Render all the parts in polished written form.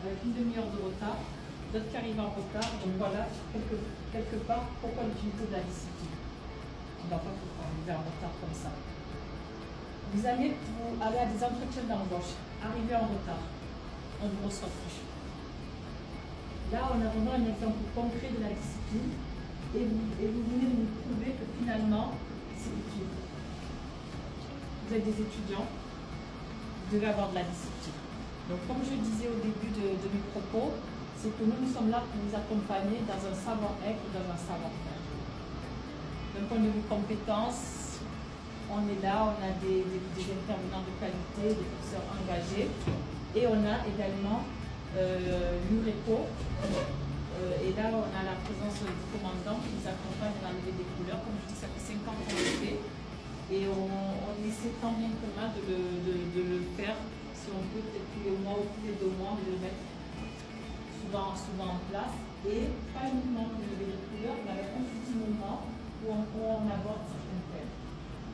avec une demi-heure de retard, d'autres qui arrivent en retard. Donc voilà, quelque part, pourquoi l'utilité de la discipline. On ne va pas arriver en retard comme ça. Vous allez aller à des entretiens d'embauche, arriver en retard, on ne vous reçoit plus. Là, on a vraiment un exemple concret de la discipline et vous venez de nous prouver que finalement, c'est utile. Vous êtes des étudiants, vous devez avoir de la discipline. Donc, comme je disais au début de mes propos, c'est que nous sommes là pour vous accompagner dans un savoir-être ou dans un savoir-faire. D'un point de vue compétences, on est là, on a des intervenants de qualité, des professeurs engagés, et on a également l'URECO, et là on a la présence du commandant qui nous accompagne dans la levée des couleurs. Comme je dis, ça fait 5 ans qu'on le fait, et on essaie tant bien que mal de le faire, si on peut, peut-être tous les mois ou tous les 2 mois, de le mettre souvent en place, et pas uniquement pour lever les couleurs, mais avec un petit moment où on aborde certains thèmes.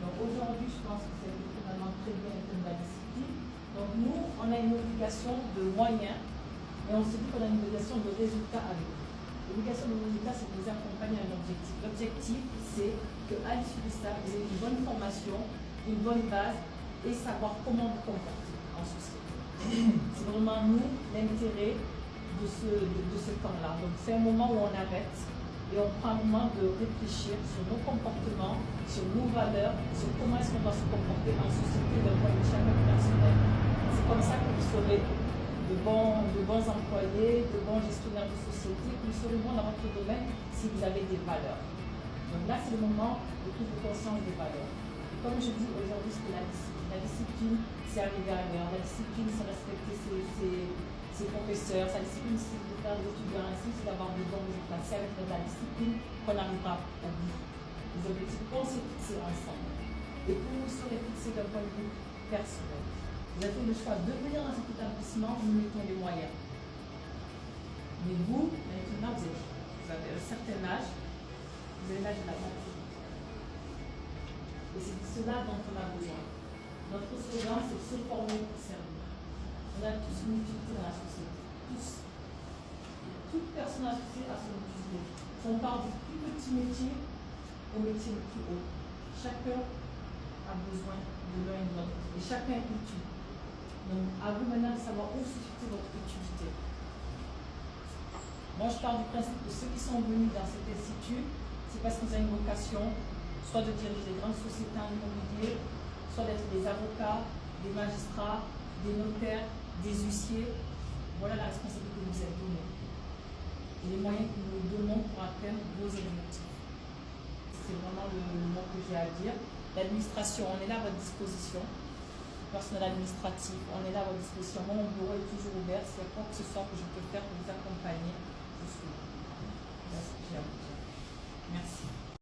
Donc aujourd'hui, je pense que c'est vraiment très bien le thème de la discipline. Donc nous, on a une obligation de moyens, mais on se dit qu'on a une obligation de résultats avec eux. L'obligation de résultats, c'est de les accompagner à un objectif. L'objectif, c'est qu'à l'issue de ça, vous ayez une bonne formation, une bonne base, et savoir comment vous comporter en société. C'est vraiment nous l'intérêt de ce temps-là. Donc c'est un moment où on arrête et on prend un moment de réfléchir sur nos comportements, sur nos valeurs, sur comment est-ce qu'on doit se comporter en société d'un point de vue chacun personnel. C'est comme ça que vous serez de bons employés, de bons gestionnaires de société, que vous serez bons dans votre domaine si vous avez des valeurs. Donc là, c'est le moment de prise de conscience des valeurs. Et comme je dis aujourd'hui, c'est la discipline. La discipline, c'est arriver à l'heure. La discipline, c'est respecter ses professeurs. La discipline, c'est de faire des étudiants ainsi, c'est d'avoir de bons résultats. C'est avec la discipline qu'on arrivera au bout. Les objectifs qu'on s'est fixés ensemble. Et pour vous serez fixés d'un point de vue personnel. Vous avez fait le choix de venir dans cet établissement, nous mettons les moyens. Mais vous, maintenant, vous avez un certain âge, vous avez l'âge de la maturité. Et c'est de cela dont on a besoin. Notre slogan, c'est se former pour servir. On a tous une utilité dans la société. Tous. Toute personne associée a son utilité. On part du plus petit métier au métier le plus haut. Chacun a besoin de l'un et de l'autre. Et chacun est utile. Donc, à vous maintenant de savoir où se situe votre utilité. Moi, je pars du principe que ceux qui sont venus dans cet institut, c'est parce qu'ils ont une vocation, soit de diriger des grandes sociétés en immobilier, soit d'être des avocats, des magistrats, des notaires, des huissiers. Voilà la responsabilité que vous êtes donnée. Et les moyens que nous nous donnons pour atteindre vos objectifs. C'est vraiment le mot que j'ai à dire. L'administration, on est là à votre disposition. Personnel administratif, on est là à votre disposition. Mon bureau est toujours ouvert. S'il y a quoi que ce soit que je peux faire pour vous accompagner, je suis là. Voilà ce que j'ai à vous dire. Merci.